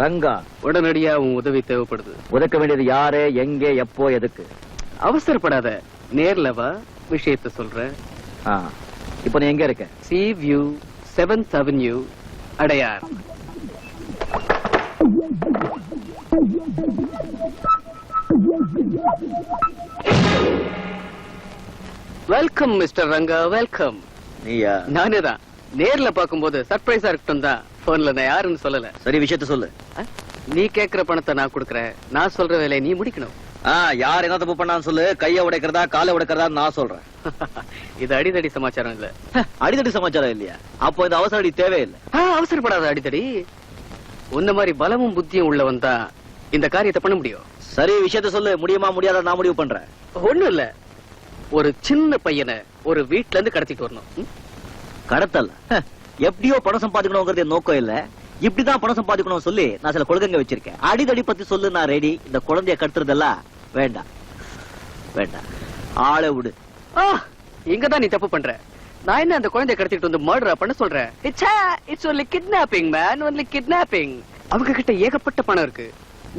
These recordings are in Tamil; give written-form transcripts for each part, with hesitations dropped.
ரங்கா, உடனடியா உன் உதவி தேவைப்படுது. உதக்க வேண்டியது யாரு, எங்கே, எப்போ, எதுக்கு? அவசரப்படாத, நேர்ல வா, விஷயத்த சொல்றேன். இப்போ நீ எங்க இருக்க? C view 7th Avenue, Adyar. Welcome mister Ranga, welcome. நீயா? நானே தான். நேர்ல பாக்கும்போது சர்ப்ரைஸா இருக்கட்டும் தான் போன்ல நான் யாருன்னு சொல்லல. சரி, விஷயத்த சொல்லு. நீ கேக்குற பணத்தை நான் கொடுக்கறேன், நான் சொல்ற வேலையை நீ முடிக்கணும். யார் என்ன தப்பு பண்ணான்னு சொல்லு. கைய உடைக்கிறதா காலை உடைக்கிறதா நான் சொல்றேன். இது அடிதடி சமாச்சாரம் இல்ல. அடிதடி சமாச்சாரம் இல்லையா? அப்போ இந்த அவசர அடி தேவையில்லை. அவசரப்படாத அடிதடி. உன்ன மாதிரி பலமும் புத்தியும் உள்ளவன் தான் இந்த காரியத்தை பண்ண முடியும். சரி, விஷயத்த சொல்லு. முடியுமா முடியாத நான் முடிவு பண்றேன். ஒண்ணும் இல்ல, ஒரு சின்ன பையனை ஒரு வீட்டுல இருந்து கடத்திட்டு வரணும். கடத்தல் எப்படியோ பணம் சம்பாதிக்கணும்ங்கிறது நோக்கம் இல்ல. இப்படிதான் பணம் சம்பாதிக்கணும் சொல்லி நான் சில கொள்கைங்க வச்சிருக்கேன். அடிதடி பத்தி சொல்லு, நான் ரெடி. இந்த குழந்தைய கடத்துறதெல்லாம் வேண்டாம் வேண்டாம், ஆளை விடு. இங்கதான் நீ தப்பு பண்ற. நான் என்ன அந்த குழந்தைய கடத்திட்டு வந்து மர்டர் பண்ண சொல்றேன்? It's only kidnapping man, only kidnapping. அவங்க கிட்ட ஏகப்பட்ட பணம் இருக்கு.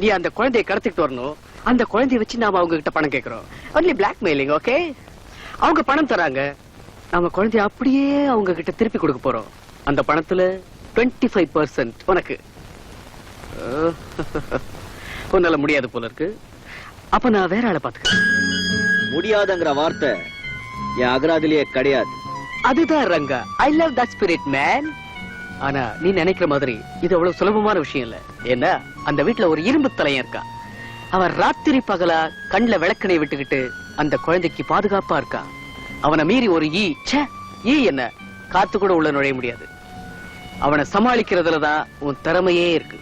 நீ அந்த குழந்தைய கடத்திட்டு வரணும். அந்த குழந்தைய வச்சு நாம அவங்க கிட்ட பணம் கேட்கிறோம். only blackmailing, okay? அவங்க பணம் தராங்க, நாம குழந்தைய அப்படியே அவங்க கிட்ட திருப்பி கொடுக்க போறோம். அந்த பணத்துல 25% உனக்கு. உன்னால முடியாது போல இருக்கு. அப்ப நான் வேற ஆளை பாத்துக்கிறேன். முடியாதுங்கிற வார்த்தை என் அகராதிலேயே கிடையாது. அதுதான் Ranga, I love that spirit man. ஆனா நீ நினைக்கிற மாதிரி இது அவ்வளவு சுலபமான விஷயம் இல்ல. ஏன்னா அந்த வீட்டுல ஒரு இரும்பு தலையன் இருக்கான். அவன் ராத்திரி பகலா கண்ணுல விளக்கணை விட்டுக்கிட்டு அந்த குழந்தைக்கு பாதுகாப்பா இருக்கான். அவனை மீறி ஒரு ஈ என்ன காத்து கூட உள்ள நுழைய முடியாது. அவனை சமாளிக்கிறதுலதான் உன் திறமையே இருக்கு.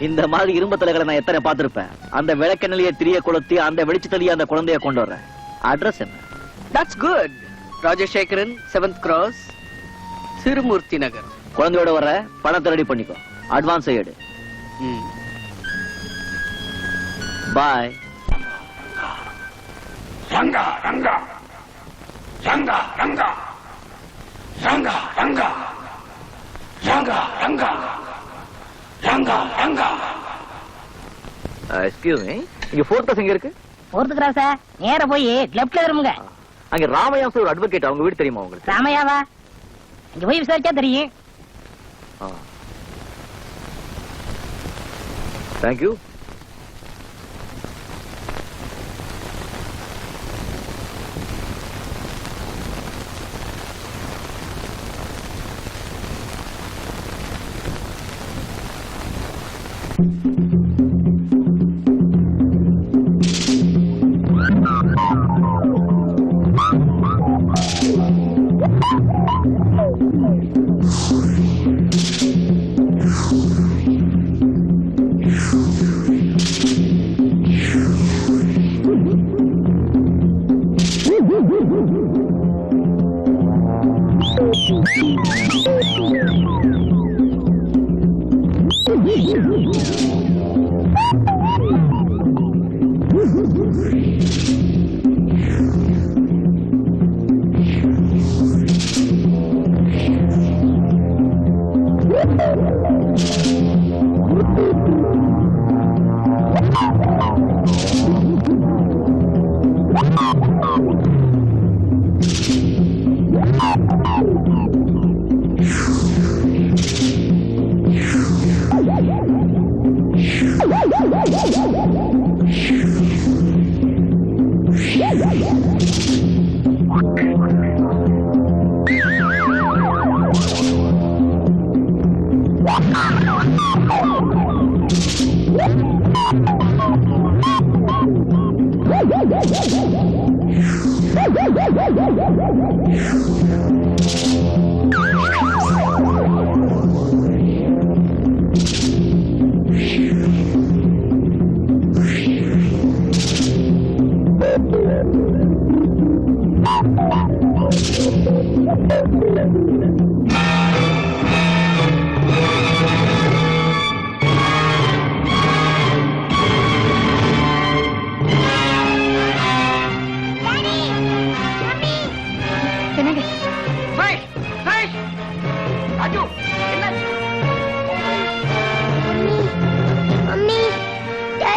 இந்த மாதிரி இரும்பு தலைகளை நான் எத்தனை பார்த்திருப்பேன். அந்த விளக்கெண்ணிலேயே திரிய கொளுத்தி அந்த வெளிச்சத்திலேயே அந்த குழந்தைய கொண்டு வர்றேன். அட்ரஸ் என்ன? That's good. Rajasekaran, 7th Cross, Thirumurthy நகர். குழந்தையோட வர பணத்தை ரெடி பண்ணிக்கோ. அட்வான்ஸ் எடு. பாய். ரங்கா ரங்கா ரங்கா ரங்கா ரங்கா ரங்கா ரங்கா ரங்கா ரங்கா ரங்கா. எக்ஸ்கியூஸ் மீ, இங்க 4th எங்க இருக்கு? 4th Cross நேரா போய் லெஃப்ட்ல திரும்புங்க. அங்க ராமையா ஒரு அட்வொகேட், அவங்க வீடு தெரியுமா உங்களுக்கு? ராமையாவா? இங்க போய் விசாரிச்சா தெரியும். Thank you.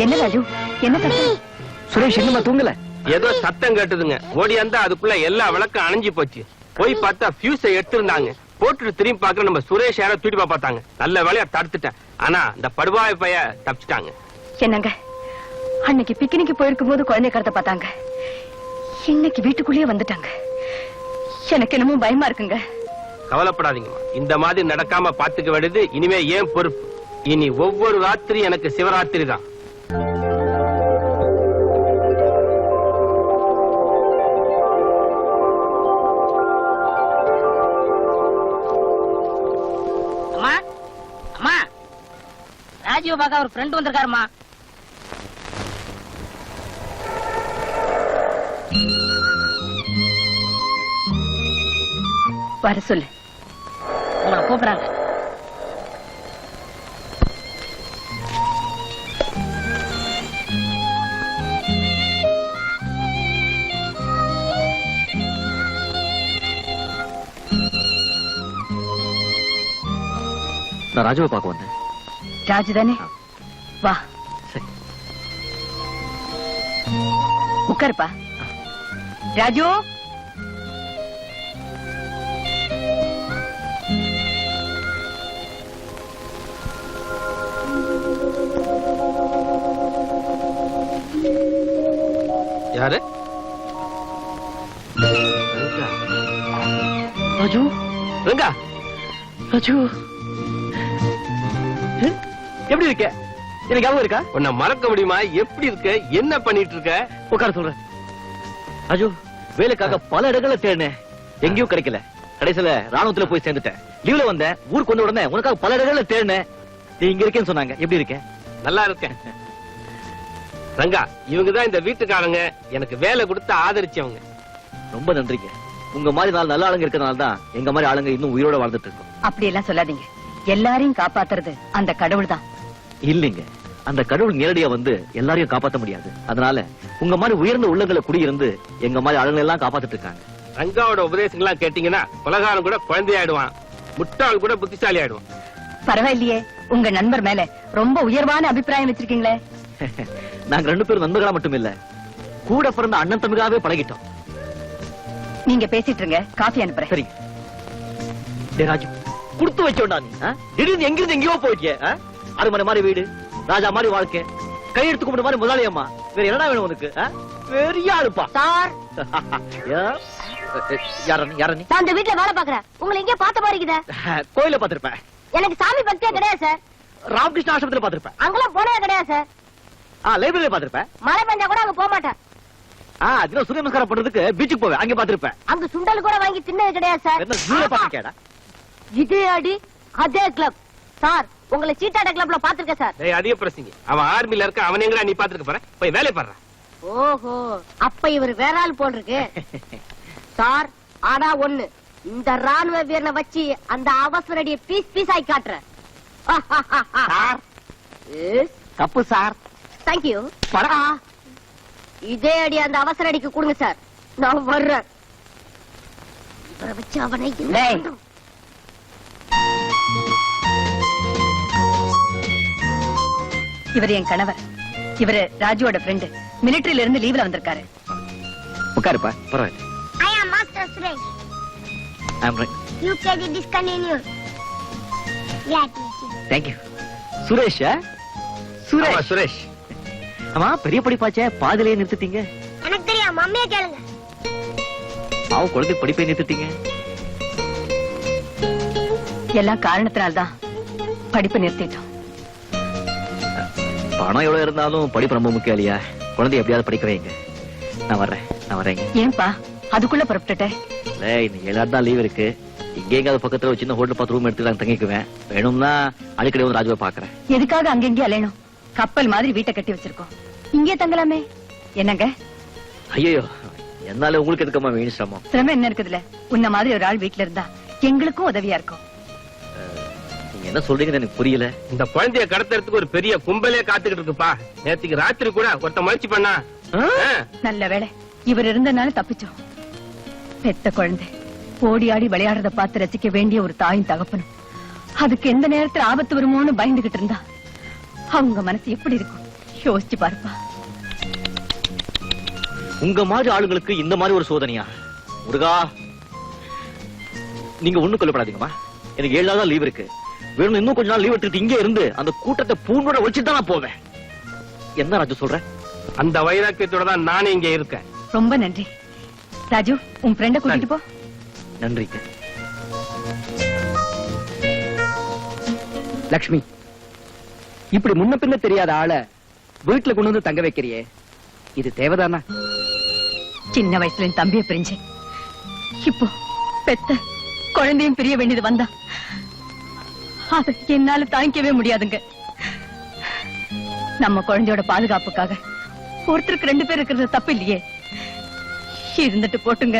என்ன ராஜு என்ன கஷ்டம்? சுரேஷ் இன்னுமா தூங்கல? ஏதோ சத்தம் கேட்டதுங்க. ஓடியாந்தா அதுக்குள்ள எல்லா விளக்கும் அணைஞ்சு போச்சு. போய் பார்த்தா ஃபியூஸை எடுத்திருந்தாங்க. போட்டுட்டு திரும்பி பாக்குற நம்ம சுரேஷ் யாரோ தூட்டிப்பா பார்த்தாங்க. நல்ல வேலையா தடுத்துட்டேன். ஆனா இந்த படுவாய் பைய தப்பிச்சிட்டாங்க. என்னங்க அன்னைக்கு பிக்னிக்கு போயிருக்கும் போது குழந்தை கடத்த பார்த்தாங்க, இன்னைக்கு வீட்டுக்குள்ளேயே வந்துட்டாங்க. எனக்கு என்னமோ பயமா இருக்குங்க. கவலைப்படாதீங்கம்மா, இந்த மாதிரி நடக்காம பாத்துக்க வேண்டியது இனிமே ஏன் பொறுப்பு. இனி ஒவ்வொரு ராத்திரி எனக்கு சிவராத்திரி தான். அம்மா அம்மா, ராஜீவ் பார்க்க ஒரு ஃப்ரெண்ட் வந்திருக்காருமா. வர சொல்லு. உங்களை கூப்பிடுறாங்க. நான் ராஜுவை பார்க்க வந்தேன். ராஜு தானே? வா சரி. உட்காருப்பா. ராஜு யாரு? ராஜு, ரங்கா, ராஜு எப்படி இருக்க? எனக்கு ஞாபகம் இருக்கா? உன்னை மறக்க முடியுமா? எப்படி இருக்க? என்ன பண்ணிட்டு இருக்க? உட்கார சொல்றேன். ராஜு, வேலைக்காக பல இடங்களை தேடினேன், எங்கேயும் கிடைக்கல. கடைசியில ராணுவத்துல போய் சேர்ந்துட்டேன். லீவ்ல வந்தேன். ஊருக்கு வந்த உடனே உனக்காக பல இடங்களை தேடினேன். நீ இங்க இருக்கேன்னு சொன்னாங்க. எப்படி இருக்க? நல்லா இருக்கேன். ரங்கா, இவங்கதான் இந்த வீட்டுக்காரங்க. எனக்கு வேலை கொடுத்து ஆதரிச்சவங்க. ரொம்ப நன்றிங்க. உங்க மாதிரி நாலு நல்ல ஆளுங்க இருக்கிறதுனால தான் எங்க மாதிரி ஆளுங்க இன்னும் உயிரோட வாழ்ந்துட்டு இருக்கோம். அப்படி எல்லாம் சொல்லாதீங்க. எல்லாரையும் காப்பாத்துறது அந்த கடவுள் தான். இல்லைங்க, அந்த கடவுள் நேரடியா வந்து எல்லாரையும் காப்பாத்த முடியாது. அதனால உங்க மாதிரி உயர்ந்த உள்ளங்களை குடியிருந்து எங்க மாதிரி ஆளுங்களை எல்லாம் காப்பாத்திட்டு இருக்காங்க. ரங்காவோட உபதேசங்கள்லாம் கேட்டீங்கன்னா உலகாரம் கூட குழந்தையாயிடுவான், முட்டாள் கூட புத்திசாலி ஆயிடுவான். பரவாயில்லையே, உங்க நண்பர் மேல ரொம்ப உயர்வான அபிப்பிராயம் வச்சிருக்கீங்களே. நாங்க 2 பேரும் நண்பர்களா மட்டும் இல்ல, கூட பிறந்த அண்ணன் தம்பிகளாவே பழகிட்டோம். நீங்க பேசிட்டு இருங்க, காஃபி அனுப்புறேன். சரிங்க. டேய் ராஜு, குடுத்து வச்சோண்டா நீ. திடீர்னு எங்கிருந்து எங்கேயோ போயிட்டிய. அரண்மனை மாதிரி வீடு, ராஜா மாதிரி வாழ்க்கை, கையெடுத்து கும்பிட்ட மாதிரி முதலாளி அம்மா. வேற என்னடா வேணும் உனக்கு? பெரிய ஆளுப்பா சார், யார நீ? நான் இந்த வீட்டுல வேலை பாக்குறேன். உங்களை எங்கேயோ பார்த்த மாதிரி இருக்குதே. கோயில பாத்திருப்பேன். எனக்கு சாமி பக்தியே கிடையாது சார். ராமகிருஷ்ண ஆசிரமத்துல பாத்திருப்பேன். அங்கெல்லாம் போனதே கிடையாது சார். லைப்ரரியில பாத்திருப்பேன். மழை பெஞ்சா கூட அங்க போக மாட்டேன். அதுல சூரிய நமஸ்காரம் பண்றதுக்கு பீச்சுக்கு போவேன், அங்க பாத்திருப்பேன். அங்க சுண்டல் கூட வாங்கி தின்னது கிடையாது சார். என்ன ஜூல பாத்திருக்கேடா? இதே அடி அதே கிளப் சார். உங்களை சீட்டாட கிளப்ல பாத்துருக்கேன் சார். டேய், அதிக பிரசங்க. அவன் ஆர்மில இருக்க. அவன் எங்கடா நீ பாத்துக்க போற? போய் வேலை பாரு. ஓஹோ, அப்ப இவர் வேற ஆள் போல் இருக்கு சார். ஆனா ஒண்ணு, இந்த ராணுவ வீரனை வச்சு அந்த அவசர அடியை பீஸ் பீஸ் ஆகி காட்டுறேன் சார். தப்பு சார். தேங்க்யூ. இதே அடி அந்த அவசர அடிக்கு கொடுங்க சார். நான் வர்றேன். இவரை வச்சு அவனை என்ன டேய். பண்றது? இவர் என் கணவர். இவரு ராஜுவோட ஃப்ரெண்டு. மிலிட்டரியில இருந்து லீவ்ல வந்திருக்காரு. உட்காருப்பா. பரவாயில்ல. I am Master Suresh. I'm right. UKG discontinued. Glad to meet you. Thank you. Suresh. ஆமா, சுரேஷ். ஆமா, பெரிய படிப்பாச்சே, பாதிலேயே நிறுத்திட்டீங்க. எனக்கு தெரியும், மம்மியை கேளுங்க. பாவம், குழந்தை படிப்பை நிறுத்திட்டீங்க. எல்லாம் காரணத்தினால்தான் படிப்பு நிறுத்திட்டோம். பணம் எவ்வளவு இருந்தாலும் படிப்பு ரொம்ப முக்கியம் இல்லையா? குழந்தை எப்படியாவது படிக்க வைங்க. நான் வரேன். ஏன்பா அதுக்குள்ள புறப்பட்டுட்ட? இல்ல, இன்னைக்கு 7 நாள் தான் லீவ் இருக்கு. இங்கே எங்காவது பக்கத்துல ஒரு சின்ன ஹோட்டல் பார்த்து ரூம் எடுத்து நான் தங்கிக்குவேன். வேணும்னா அடிக்கடி வந்து ராஜுவை பாக்குறேன். எதுக்காக அங்கெங்கே அலையணும்? கப்பல் மாதிரி வீட்டை கட்டி வச்சிருக்கோம், இங்கே தங்கலாமே. என்னங்க? ஐயோ, என்னால உங்களுக்கு எதுக்கம்மா வீண் சிரமம்? சிரமம் என்ன இருக்குதுல? உன்ன மாதிரி ஒரு ஆள் வீட்டுல இருந்தா எங்களுக்கும் உதவியா இருக்கும். நீங்க என்ன சொல்றீங்கன்னு எனக்கு புரியல. இந்த குழந்தைய கடத்துறதுக்கு ஒரு பெரிய கும்பலே காத்துக்கிட்டு இருக்குப்பா. நேத்துக்கு ராத்திரி கூட ஒருத்த முயற்சி பண்ணா. நல்ல வேளை இவர் இருந்தனால தப்பிச்சோம். பெத்த குழந்தை ஓடி ஆடி விளையாடுறத பார்த்து ரசிக்க வேண்டிய ஒரு தாயும் தகப்பனும் அதுக்கு எந்த நேரத்துல ஆபத்து வருமோன்னு பயந்துகிட்டு இருந்தா அவங்க மனசு எப்படி இருக்கும்? யோசிச்சு பாருப்பா. உங்க மாதிரி ஆளுங்களுக்கு இந்த மாதிரி ஒரு சோதனையா? முருகா, நீங்க ஒண்ணும் கொல்லப்படாதீங்கம்மா. எனக்கு 7 நாள் தான் லீவ் இருக்கு. வேணும் இன்னும் கொஞ்ச நாள் லீவ் எடுத்துட்டு இங்கே இருந்து அந்த கூட்டத்தை பூண்டோட வச்சுட்டு தான் நான் போவேன். என்ன ராஜு சொல்ற? அந்த வைராக்கியத்தோட தான் நானே இங்க இருக்கேன். ரொம்ப நன்றி ராஜு. உன் ஃப்ரெண்ட கூட்டிட்டு போ. நன்றிங்க. லக்ஷ்மி, இப்படி முன்ன பின்ன தெரியாத ஆளை வீட்டுல கொண்டு வந்து தங்க வைக்கிறியே, இது தேவைதானா? சின்ன வயசுல என் தம்பியை பிரிஞ்சு இப்போ பெத்த குழந்தையும் பிரிய வேண்டியது வந்தா அது என்னால தாங்கிக்கவே முடியாதுங்க. நம்ம குழந்தையோட பாதுகாப்புக்காக ஒருத்தருக்கு 2 பேர் இருக்கிறது தப்பு இல்லையே. இருந்துட்டு போட்டுங்க.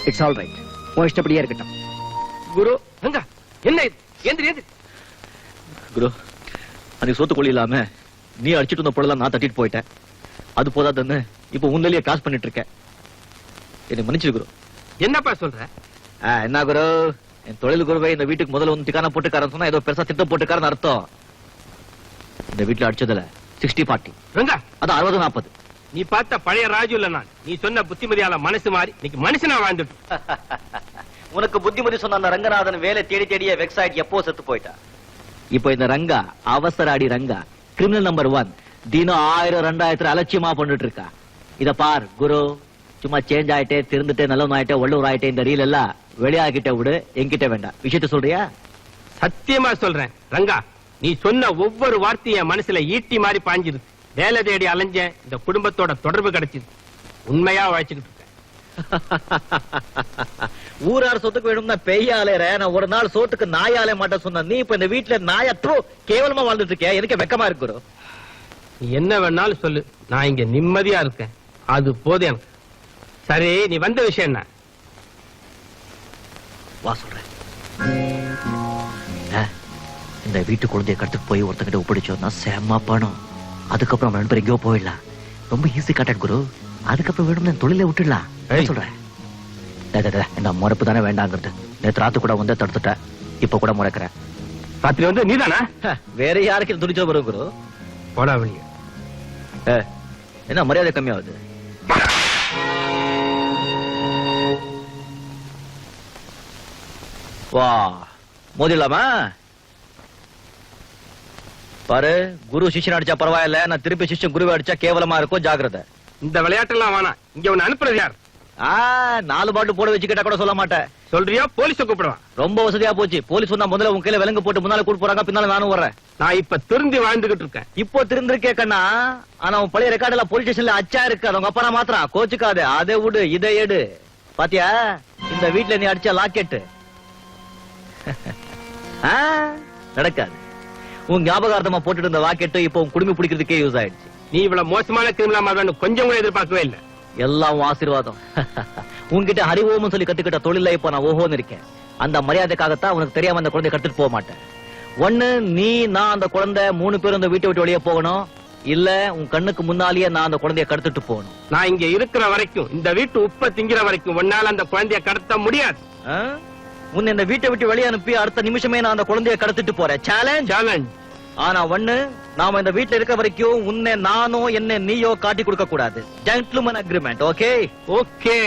It's all right. உன் இஷ்டப்படியே இருக்கட்டும். குரு ரங்கா, என்ன இது? எந்திரி எந்திரி. குரு, அன்னைக்கு சோத்துக்குள்ளி இல்லாம நீ அடிச்சிட்டு வந்த பொருளெல்லாம் நான் தட்டிட்டு போயிட்டேன். அது போதாதுன்னு இப்ப உன்னிலேயே காசு பண்ணிட்டு இருக்கேன். என்னை மன்னிச்சிரு குரு. என்னப்பா சொல்ற? என்ன குரு, என் தொழில் குருவை இந்த வீட்டுக்கு முதல்ல வந்து டிக்கான போட்டுக்காரன்னு சொன்னா ஏதோ பெருசா திட்டம் போட்டுக்காரன்னு அர்த்தம். இந்த வீட்டுல அடிச்சதுல 60-40. ரங்கா, அது 60-40. நீ பார்த்த பழைய ராஜு இல்ல நான். நீ சொன்ன புத்திமதியால மனசு மாறி இன்னைக்கு மனுஷனா வாழ்ந்துட்டு. உனக்கு புத்திமதி சொன்ன அந்த ரங்கநாதன் வேலை தேடி தேடியே வெக்ஸ் ஆயிட்டு எப்போ செத்து போயிட்டா. இப்போ இந்த ரங்கா, அவசராடி ரங்கா, கிரிமினல் நம்பர் 1, தினம் 1000-2000 அலட்சியமா பண்ணிட்டு இருக்கா. இத பார் குரு, சும்மா சேஞ்ச் ஆயிட்டே, திருந்துட்டே, நல்லவன் ஆயிட்டே, வள்ளுவர் ஆயிட்டே இந்த ரீல் எல்லாம் வெளியாகிட்ட விடு, என்கிட்ட வேண்டாம். விஷயத்த சொல்றியா? சத்தியமா சொல்றேன் ரங்கா, நீ சொன்ன ஒவ்வொரு வார்த்தையும் என் மனசுல ஈட்டி மாதிரி பாஞ்சிருக்கு. வேலை தேடி அலைஞ்சேன், இந்த குடும்பத்தோட தொடர்பு கிடைச்சது. உண்மையா வாழ்ச்சுக்கிட்டு இருக்கேன். ஊரார் சொத்துக்கு வேணும்னா பெய்யாலேற, நான் ஒரு நாள் சோத்துக்கு நாயாலே மாட்டேன் சொன்ன நீ இப்ப இந்த வீட்டுல நாயற்றோ கேவலமா வாழ்ந்துட்டு இருக்க. எனக்கு வெக்கமா இருக்கு. நீ என்ன வேணாலும் சொல்லு, நான் இங்க நிம்மதியா இருக்கேன். அது போதும் எனக்கு. சரி, நீ வந்த விஷயம் என்ன? வா சொல்றேன். இந்த வீட்டு குழந்தைய கடத்துட்டு போய் ஒருத்தங்கிட்ட ஒப்படைச்சோம்னா செம்ம பணம். அதுக்கப்புறம் 2 பேரும் எங்கேயோ போயிடலாம். ரொம்ப ஈஸி காட்டாட் குரு. அதுக்கப்புறம் வேணும்னு தொழிலை விட்டுடலாம். சொல்றேன். இந்த முறைப்பு தானே வேண்டாங்கிறது. நேற்று ராத்து கூட வந்து தடுத்துட்ட, இப்ப கூட முறைக்கிறேன். ராத்திரி வந்து நீதானா? வேற யாருக்கு துணிச்சல் வரும் குரு? போடா வெளிய. என்ன மரியாதை கம்மியாகுது? வா மோதிடலாமா? பாரு, குரு சிஷ்யன் அடிச்சா பரவாயில்ல, நான் திருப்பி சிஷ்யன் குருவை அடிச்சா கேவலமா இருக்கும். ஜாக்கிரதை. இந்த விளையாட்டெல்லாம் வேணாம். இங்க உன்னை அனுப்புறது யார்? 4 பாட்டு போட வச்சு கேட்டா கூட சொல்ல மாட்டேன். சொல்றியா? போலீஸ கூப்பிடுவான். ரொம்ப வசதியா போச்சு. போலீஸ் சொன்னா முதல்ல உன் கையில விலங்கு போட்டு முன்னால கூட்டு போறாங்க, பின்னால நானும் வர்றேன். நான் இப்ப திருந்தி வாழ்ந்துகிட்டு இருக்கேன். இப்போ திருந்திருக்கே கண்ணா. ஆனா உன் பழைய ரெக்கார்ட் எல்லாம் போலீஸ் ஸ்டேஷன்ல அச்சா இருக்கு. அவங்க அப்பா நான் மாத்திரம் கோச்சுக்காது. அதை விடு, இதை எடு. பாத்தியா, இந்த வீட்டுல நீ அடிச்ச லாக்கெட்டு நடக்காது. உன் ஞாபகார்த்தமா போட்டுட்டு இருந்த லாக்கெட்டு இப்போ உன் குடும்பம் பிடிக்கிறதுக்கே யூஸ் ஆயிடுச்சு. நீ இவ்வளவு மோசமான கிரிமினலா வேணும் கொஞ்சம் கூட எதிர்பார்க்கவே இல்லை. எல்லாம் உன் ஆசீர்வாதம். உன்கிட்ட ஹரிஓம் சொல்லி கத்துக்கிட்ட தொழில இப்போ நான் ஓஹோன்னு இருக்கேன். அந்த மரியாதைக்காகத்தான் உனக்கு தெரியாம அந்த குழந்தைய கத்துட்டு போக மாட்டேன். ஒண்ணு நீ, நான், அந்த குழந்தை 3 பேரும் அந்த வீட்டை விட்டு வெளியே போகணும். இல்ல உன் கண்ணுக்கு முன்னாலேயே நான் அந்த குழந்தைய கடத்திட்டு போகணும். நான் இங்க இருக்கிற வரைக்கும், இந்த வீட்டு உப்ப திங்கிற வரைக்கும் உன்னால அந்த குழந்தைய கடத்த முடியாது. உன்னை இந்த வீட்டை விட்டு வெளியே அனுப்பி அடுத்த நிமிஷமே நான் அந்த குழந்தைய கடத்திட்டு போறேன். சேலஞ்ச். ஆனா ஒண்ணு, நாம இந்த வீட்டுல இருக்க வரைக்கும் உன்னை நானோ என்ன நீயோ காட்டி கொடுக்க கூடாது. Gentleman agreement. Okay? Okay.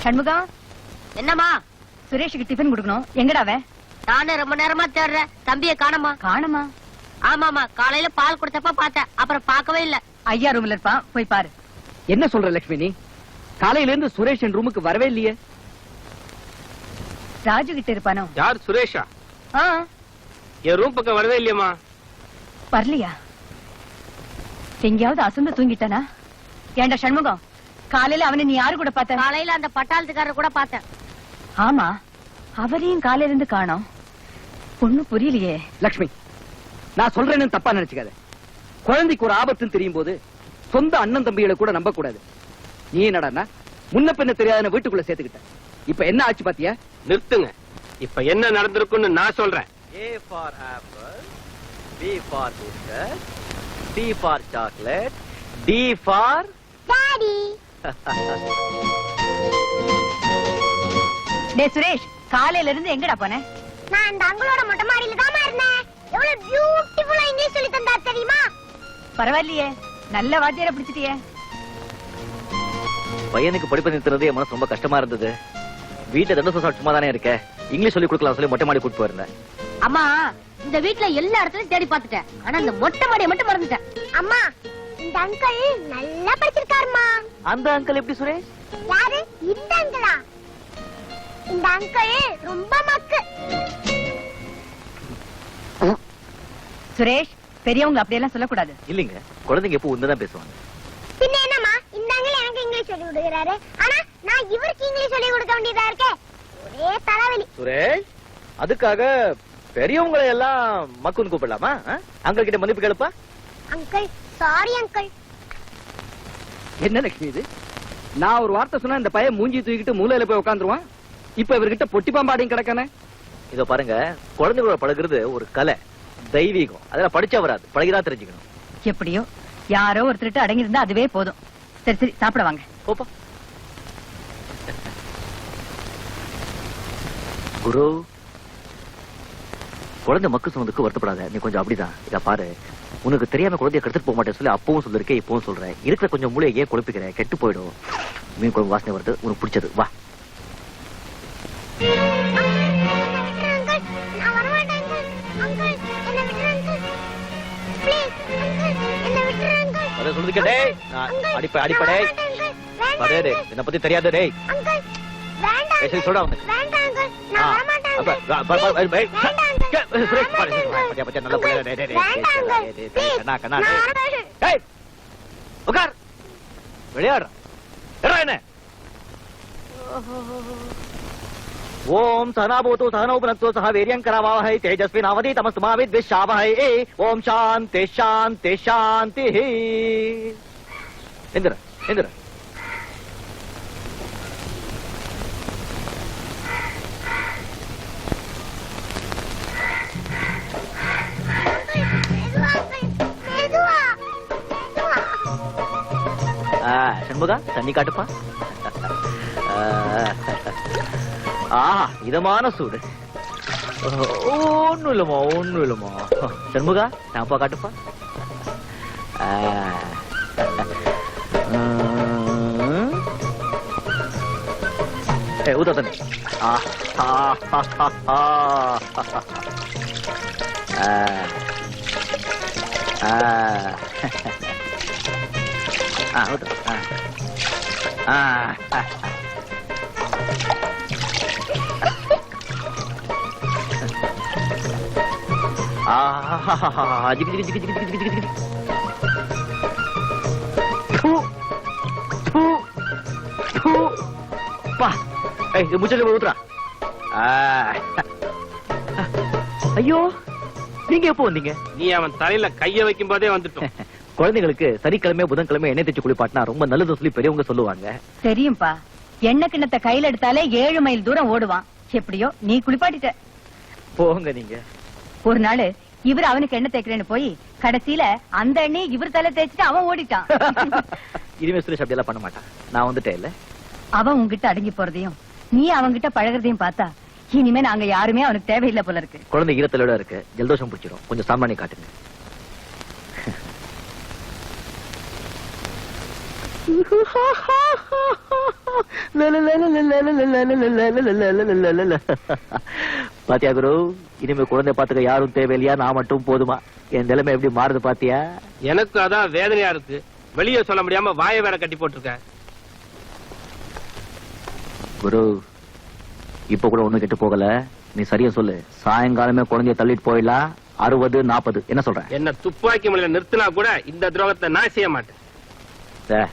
Shanmuga, என்னம்மா? சுரேஷுக்கு டிஃபன் கொடுக்கணும். எங்கடா அவன்? நானே ரொம்ப நேரமா தேடுறேன். தம்பியை காணோமா? காணுமா? ஆமாமா, காலையில பால் கொடுத்தப்ப பார்த்தேன், அப்புறம் பார்க்கவே இல்ல. ஐயா ரூம்ல இருப்பான், போய் பாரு. என்ன சொல்ற லட்சுமி நீ? காலையில இருந்து சுரேஷ் என் ரூமுக்கு வரவே இல்லையே. ராஜு கிட்ட இருப்பானோ? யார்? சுரேஷா? ஆ, என் ரூம் பக்கம் வரவே இல்லையம்மா. வரலையா? எங்கேயாவது அசந்து தூங்கிட்டானா? ஏண்டா சண்முகம், காலையில அவனை நீ யாரு கூட பார்த்த? காலையில அந்த பட்டாளத்துக்காரர் கூட பார்த்தேன். ஆமா, அவரையும் காலையில இருந்து காணோம். ஒண்ணும் புரியலையே. லட்சுமி, நான் சொல்றேன்னு தப்பா நினைச்சுக்காத. குழந்தைக்கு ஒரு ஆபத்துன்னு தெரியும் போது சொந்த அண்ணன் தம்பிகளை கூட நம்ப கூடாது. நீ என்னடா முன்ன பின்ன தெரியாத வீட்டுக்குள்ள சேர்த்துக்கிட்ட. இப்ப என்ன ஆச்சு பாத்தியா? நிறுத்துங்க. இப்ப என்ன நடந்திருக்குன்னு நான் சொல்றேன். A for apple, B for biscuit, C for chocolate, D for daddy டே சுரேஷ், காலையில இருந்து எங்கடா போன? நான் அந்த அங்களோட மொட்டை மாடியில தான் இருந்தேன். எவ்வளவு பியூட்டிஃபுல்லா இங்கிலீஷ் சொல்லி தந்தா தெரியுமா? பரவாயில்லையே, நல்ல வாத்தியார பிடிச்சிட்டியே. பையனுக்கு படிப்பு நிறுத்துறது என் மனசு ரொம்ப கஷ்டமா இருந்தது. வீட்டுல ரெண்டு வருஷம் சும்மா தானே இருக்க, இங்கிலீஷ் சொல்லி கொடுக்கலாம் சொல்லி மொட்டை மாடி கூட்டு போயிருந்தேன். அம்மா, இந்த வீட்ல எல்லா இடத்துலயும் தேடி பார்த்துட்டேன். ஆனா இந்த மொட்டை மாடியை மட்டும் மறந்துட்டேன். அம்மா, இந்த அங்கிள் நல்லா படிச்சிருக்காருமா. அந்த அங்கிள் எப்படி சுரேஷ்? யாரு இந்த அங்கிளா? இந்த அங்கிள் ரொம்ப மக்கு. சுரேஷ், பெரியவங்க அப்படியெல்லாம் சொல்லக்கூடாது. இல்லைங்க, குழந்தைங்க எப்போ உண்மைதான் பேசுவாங்க. பின்ன என்னம்மா, இந்த அங்கிள் எனக்கு இங்கிலீஷ் சொல்லி கொடுக்குறாரு, ஆனா நான் இவருக்கு இங்கிலீஷ் சொல்லி கொடுக்க வேண்டியதா இருக்கே. ஒரே தலைவலி. சுரேஷ், அதுக்காக பெரியவங்களை எல்லாம் மக்குன்னு கூப்பிடலாமா? அங்கிள் கிட்ட மன்னிப்பு கேளுப்பா. Uncle, sorry uncle. என்ன லட்சுமி இது? நான் ஒரு வார்த்தை சொன்னா இந்த பையன் மூஞ்சி தூக்கிட்டு மூலையில போய் உட்காந்துருவான். இப்ப இவர்கிட்ட பொட்டி பாம்பாடையும் கிடக்கானே. இதோ பாருங்க, குழந்தைகளோட பழகுறது ஒரு கலை, தெய்வீகம். அதெல்லாம் படிச்சா வராது, பழகிதான் தெரிஞ்சுக்கணும். எப்படியோ யாரோ ஒருத்தர் அடங்கி இருந்தா அதுவே போதும். சரி சரி, சாப்பிட வாங்க. போப்பா. குரு, குழந்தை மக்கு சொன்னதுக்கு வருத்தப்படாத. நீ கொஞ்சம் அப்படிதான். இத பாரு, உனக்கு தெரியாம குழந்தைய கெடுத்துட்டு போக மாட்டேன்னு சொல்லி அப்பவும் சொல்லிருக்கேன், இப்பவும் சொல்றேன். இருக்கிற கொஞ்சம் மூளையை ஏன் குழப்பிக்கிறேன்? கெட்டு போயிடும். மீன் குழம்பு வாசனை வருது, உனக்கு பிடிச்சது. வா. நான் வரமாட்டேன் அங்கிள். என்னை விட்டுரு அங்கிள். ப்ளீஸ் அங்கிள், என்னை விட்டுரு அங்கிள். அத சொல்லுது கேட்டே. நான் அடிப்படே. பாரு, என்ன பத்தி தெரியாது டேய். அங்கிள், வேண்டாம். சரி சொல்றா வந்து. வேண்டாம் அங்கிள். நான் வரமாட்டேன் அப்ப அங்கிள். வேண்டாம் அங்கிள். சுரேஷ் பாரு, பச்சை நல்ல பிள்ளை. டேய் டேய் டேய், கண்ணா கண்ணா டேய். டேய், உட்கார். விளையாடுற ஏடா என்ன? ஓம் சனாபூது சனோ புனக்து சஹ வீர்யம் கரவாவஹை தேஜஸ்வினாவதி தமஸ்மா வித்விஷாவஹை. ஓம் சாந்தி சாந்தி சாந்தி. எந்திர எந்திர. மெதுவா. சண்முகா, தண்ணி காட்டுப்பா. இதமான சூடு. ஒண்ணும் இல்லமா. சண்முகா, டாப்பா காட்டுப்பா. ஊத்த தண்ணி. ஊத்துறா. ஐயோ, நீங்க எப்போ வந்தீங்க? நீ அவன் தலையில கைய வைக்கும் போதே வந்துட்டோம். குழந்தைகளுக்கு சனிக்கிழமை புதன்கிழமை எண்ணெய் தேய்ச்சி குளிப்பாட்டினா ரொம்ப நல்லது சொல்லி பெரியவங்க சொல்லுவாங்க. தெரியும்பா, எண்ணெய் கிண்ணத்தை கையில எடுத்தாலே 7 மைல் தூரம் ஓடுவான். எப்படியோ நீ குளிப்பாட்டிட்ட. போங்க நீங்க. ஒரு நாள் இவர் அவனுக்கு எண்ணெய் தேய்க்கிறேன்னு போய் கடைசியில அந்த எண்ணெய் இவர் தலை தேய்ச்சிட்டு அவன் ஓடிட்டான். இனிமே சுரேஷ் அப்படியெல்லாம் பண்ண மாட்டான். நான் வந்துட்டேன் இல்ல. அவன் உன்கிட்ட அடங்கி போறதையும் நீ அவன்கிட்ட பழகுறதையும் பார்த்தா இனிமே நாங்க யாருமே அவனுக்கு தேவையில்லை போல இருக்கு. குழந்தை ஈரத்தலோட இருக்கு, ஜலதோஷம் பிடிச்சிடும். கொஞ்சம் சாமானி காட்டுங்க. பாத்தியா குரு, இனிமே குழந்தை பாத்துக்க யாரும் தேவையில்லையா, நான் மட்டும் போதுமா? என் நிலைமை எப்படி மாறுது பாத்தியா? எனக்கு அதான் வேதனையா இருக்கு. வெளியே சொல்ல முடியாம வாயை வேற கட்டி போட்டிருக்க. குரு, இப்ப கூட ஒண்ணு கெட்டு போகல. நீ சரியா சொல்லு. சாயங்காலமே குழந்தைய தள்ளிட்டு போயிடலாம். 60, 40 என்ன சொல்ற? என்ன துப்பாக்கி முறையில நிறுத்தினா கூட இந்த துரோகத்தை நான் செய்ய மாட்டேன்.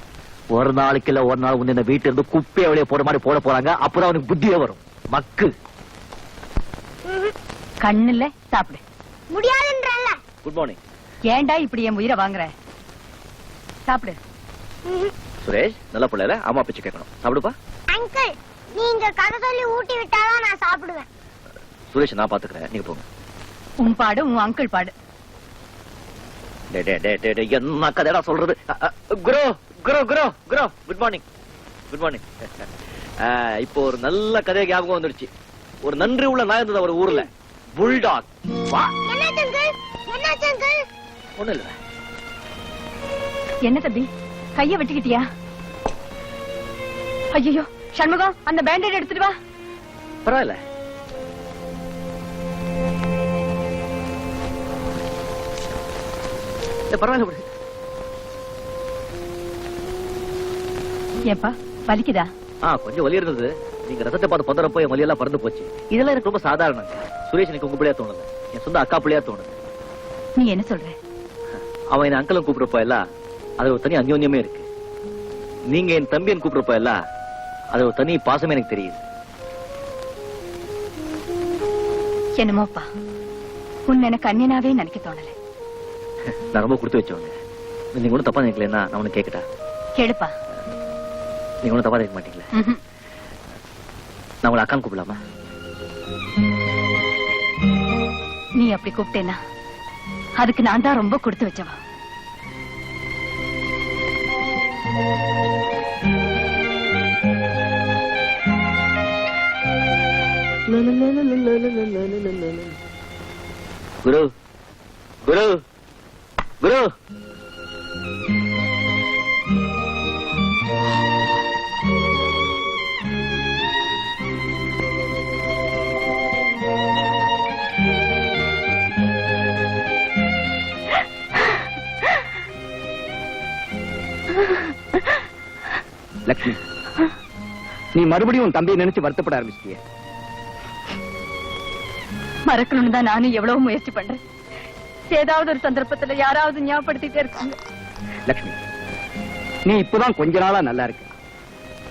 ஒரு நாளைக்கு இல்ல ஒரு நாள் வந்து இந்த வீட்டுல இருந்து குப்பையை வெளியே போற மாதிரி போட போறாங்க. அப்புறம் அவனுக்கு புத்தியே வரும். மக்கு கண்ணுல சாப்பிடு. முடியாதுன்றல்ல. Good morning. ஏன்டா இப்படி என் உயிரை வாங்குற? சாப்பிடு. சுரேஷ், நல்ல பிள்ளைல அம்மா பிச்சு கேட்கணும். சாப்பிடுப்பா. அங்கிள், நீங்க கதை சொல்லி ஊட்டி விட்டாதான் நான் சாப்பிடுவேன். சுரேஷ், நான் பாத்துக்கிறேன், நீங்க போங்க. உன் பாடு உன் அங்கிள் பாடு. என்ன கதைடா சொல்றது? குரு குரு குரு குரு குட் மார்னிங். Good morning. இப்போ ஒரு நல்ல கதை ஞாபகம் வந்துடுச்சு. ஒரு நன்றி உள்ள நாய் இருந்தது ஒரு ஊர்ல, புல்டாக். வா. என்னாச்சு அங்கிள்? என்னாச்சு அங்கிள்? ஒண்ணு இல்ல. என்ன தம்பி, கைய வெட்டிக்கிட்டியா? ஐயோ சண்முகம், அந்த பேண்டேட் எடுத்துட்டு வா. பரவாயில்ல. பரவாயில்ல. ஏப்பா வலிக்குதா? கொஞ்சம் வலி இருந்தது. நீங்க ரசத்தை பார்த்து பந்தறப்போ என் வலியெல்லாம் பறந்து போச்சு. இதெல்லாம் எனக்கு ரொம்ப சாதாரணம். சுரேஷ் எனக்கு உங்க பிள்ளையா தோணுது, என் சொந்த அக்கா பிள்ளையா தோணுது. நீ என்ன சொல்ற? அவன் என்ன அங்கிளும் கூப்பிடுறப்ப எல்லாம் அது ஒரு தனி அந்யோன்யமே இருக்கு. நீங்க என் தம்பியன் கூப்பிடுறப்ப எல்லாம் அது ஒரு தனி பாசமே எனக்கு தெரியுது. என்னமோப்பா, உன்னை எனக்கு அந்நியனாவே நினைக்க தோணல. நான் ரொம்ப கொடுத்து வச்சவங்க. நீங்க ஒன்றும் தப்பா நினைக்கலன்னா நான் ஒண்ணு கேட்கட்டா? கேளுப்பா. நீங்க ஒன்றும் தப்பா நினைக்க மாட்டீங்களா? நான் உங்களை அக்கான்னு கூப்பிடலாமா? நீ அப்படி கூப்பிட்டேன்னா அதுக்கு நான் தான் ரொம்ப கொடுத்து வச்சவா. குரு குரு குரு. லட்சுமி, நீ மறுபடியும் உன் தம்பியை நினைச்சு வருத்தப்பட ஆரம்பிச்சிட்டிய. மறக்கணும்னு தான் நானும் எவ்வளவு முயற்சி பண்றேன். ஏதாவது ஒரு சந்தர்ப்பத்துல யாராவது ஞாபகப்படுத்திட்டே இருக்காங்க. லட்சுமி, நீ இப்பதான் கொஞ்ச நாளா நல்லா இருக்க.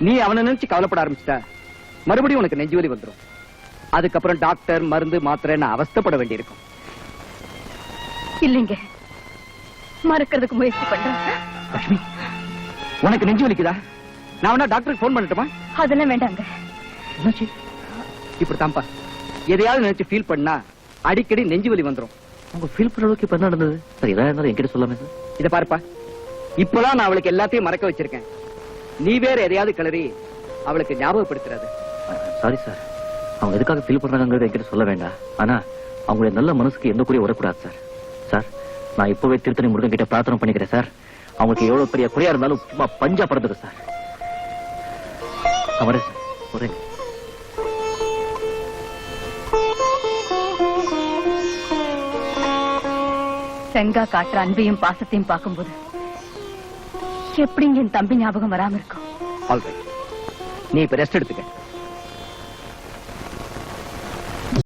நீ அவனை நினைச்சு கவலைப்பட ஆரம்பிச்சிட்டா மறுபடியும் உனக்கு நெஞ்சுவலி வந்துடும். அதுக்கப்புறம் டாக்டர், மருந்து, மாத்திரை அவஸ்தைப்பட வேண்டியிருக்கும். இல்லைங்க, மறக்கிறதுக்கு முயற்சி பண்றேன். லட்சுமி, உனக்கு நெஞ்சு வலிக்குதா? நான் வேணா டாக்டருக்கு போன் பண்ணட்டுமா? அதெல்லாம் வேண்டாங்க. இப்படித்தான்ப்பா, எதையாவது நினைச்சு ஃபீல் பண்ணா அடிக்கடி நெஞ்சு வலி வந்துடும். உங்க ஃபீல் பண்ற அளவுக்கு இப்ப என்ன நடந்தது சார்? எதா இருந்தாலும் என்கிட்ட சொல்லாமே சார். இத பாருப்பா, இப்பதான் நான் அவளுக்கு எல்லாத்தையும் மறக்க வச்சிருக்கேன். நீ வேற எதையாவது கிளறி அவளுக்கு ஞாபகப்படுத்துறாது. Sorry sir. அவங்க எதுக்காக ஃபீல் பண்றாங்கிறது என்கிட்ட சொல்ல வேண்டாம். ஆனா அவங்களுடைய நல்ல மனசுக்கு எந்த குறையும் வரக்கூடாது சார். சார், நான் இப்பவே திருத்தணி முருகன் கிட்ட பிரார்த்தனை பண்ணிக்கிறேன் சார். அவங்களுக்கு எவ்வளவு பெரிய குறையா இருந்தாலும் சும்மா பஞ்சா பறந்துடும் சார். அவரே சார் ஒரே செங்கா காட்டுற அன்பையும் பாசத்தையும் பார்க்கும்போது எப்படிங்க என் தம்பி ஞாபகம் வராம இருக்கும்? ஆல்ரைட், நீ இப்ப ரெஸ்ட் எடுத்துக்க.